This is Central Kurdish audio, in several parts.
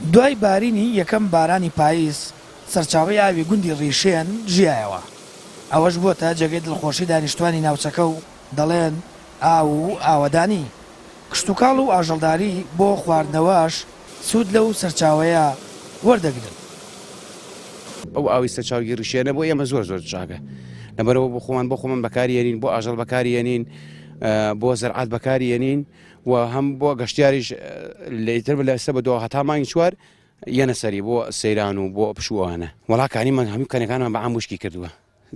دوای بارینی یەکەم بارانی پاییز سەرچاوەی ئاوی گوندی ڕیشێن ژیایەوە. ئەوەش بووە جێگەی دڵخۆشی دانیشتوانی ناوچەکە و دەڵێن ئاو و ئاوەدانی کشتتوکاڵ و ئاژەڵداری بۆ خواردنەوەش سوود لەو سەرچاوەیە وەردەگرن. ئەو ئاوی سەرچاوی ڕیشێنە بۆ ئێمە زۆر چاکە، لەبەرەوە بۆ خۆمان بەکارهێنین، بۆ ئاژەڵ بەکارهێنین، بۆ زەرعات بەکارهێنین و هەم بۆ گەشتیاریش لەیتر لەسە بە دو هەتا مانگی چوار یەنە سەری بۆ سەیران و بۆ پشووانە. وڵاکانیمان هەموو کەنەکانمان بە ئام وشکی کردووە.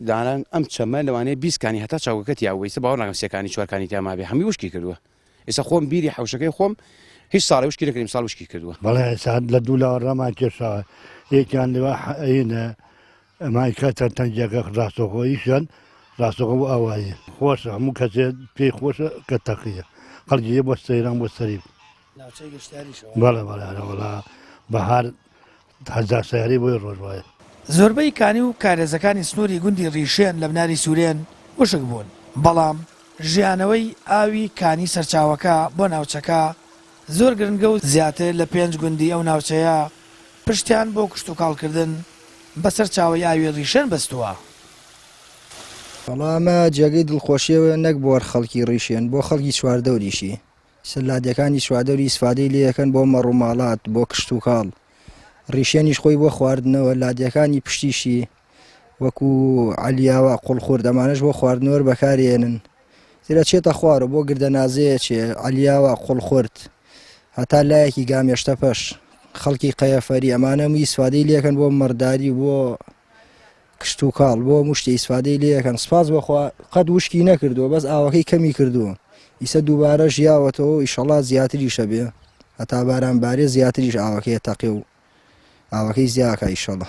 دانان ئەم چەمە لەوانەیە 20 کانی هەتا چاوکەتی یاوەیسە باوەڕ ناکەم سێکانی چوارکانی تاما بێ هەمووی وشکی کردووە. ئێستا خۆم بیری حەوشەکەی خۆم هیچ ساڵی وشکی نەکردیم، ساڵ وشکی کردووە. بەڵێ ئێستا لە دوو لاوەڕەمان کێشاوە، یەکیان لەوە ئینە ئەمای کاتە تەنجەکە ڕاستەوخۆیشان ڕاستەوخۆ بۆ ئاوایی خۆشە، هەموو کەسێت پێی خۆشە کە تەقیە خەڵکی بۆ سەیران بۆ سەری بەڵێ وەڵا بەهار هەزار سەیاری بۆی ڕۆژ وایە. زۆربەی کانی و کارێزەکانی سنووری گوندی ڕیشێن لە بناری سوورێن وشک بوون، بەڵام ژیانەوەی ئاوی کانی سەرچاوەکە بۆ ناوچەکە زۆر گرنگە و زیاتر لە 5 گوندی ئەو ناوچەیە پشتیان بۆ کشتتوکاڵکردن بەسەر چاوەی ئاوی ڕیشێن بەستووە. بەڵامە جێگەی دڵخۆشیەوە نەک بۆ خەڵکی ڕیشێن، بۆ خەڵکی چواردەوریشی سەلادەکانی چواردەوری ئیسفادەی لێەکەن بۆ مەڕووماڵات بۆ کشتتوکاڵ. ڕیشێنیش خۆی بۆ خواردنەوە، لادیەکانی پشتیشی وەکو عەلیاوە قوڵخورد ئەمانەش بۆ خواردنەوە بەکارهێنن. زیرە چێتە خوارە بۆ گردە نازەیە چێ عەلیاوە قوڵخورد هەتا لایەکی گامێشتە پەش خەڵکی قەیەفەری ئەمانە ئیسفادەی لێەکەن بۆ مەڕداری بۆ کشتتوکاڵ بۆ موشتی ئیسفادەی لێەکەن. سپاس بەخوا قەت وشکی نەکردووە، بەس ئاوەکەی کەمی کردووە. ئیسە دووبارە ژیاوەتەوە ئیشەڵا زیاتریشە بێ هەتا بارانبارێ زیاتریش ئاوەکەی تەقی و ئاوەکەی زیاکە ئیشەڵا.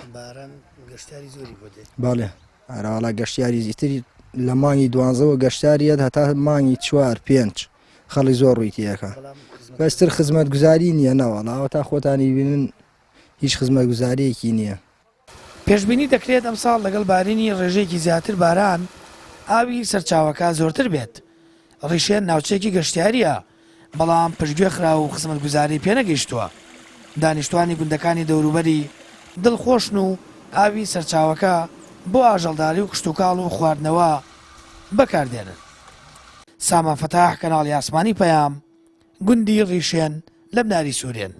بەڵێ هەراڵا گەشتیاری زیتری لە مانگی 12 گەشتاریەت هەتا مانگی 4-5 خەڵی زۆر ڕوویتیەکە. بەستر خزمەت گوزاری نییە نەوەڵاوە تا خۆتانی بینن هیچ خزمەت گوزاریەکی نییە. پێشبینی دەکرێت ئەم ساڵ لەگەڵ بارینی ڕێژەیەکی زیاتر باران ئاوی سەرچاوەکە زۆرتر بێت. ڕیشێن ناوچەیەکی گەشتیاریە، بەڵام پشتگوێ خرا و خزمەت گوزاری پێنەگەیشتووە. دانیشتوانی گوندەکانی دەوروبەری دڵخۆشن و ئاوی سەرچاوەکە بۆ ئاژەڵداری و کشتتوکاڵ و خواردنەوە بەکاردێنن. سامان فەتاح، کەناڵی ئاسمانی پەیام، گوندی ڕیشێن لە بناری سوورێن.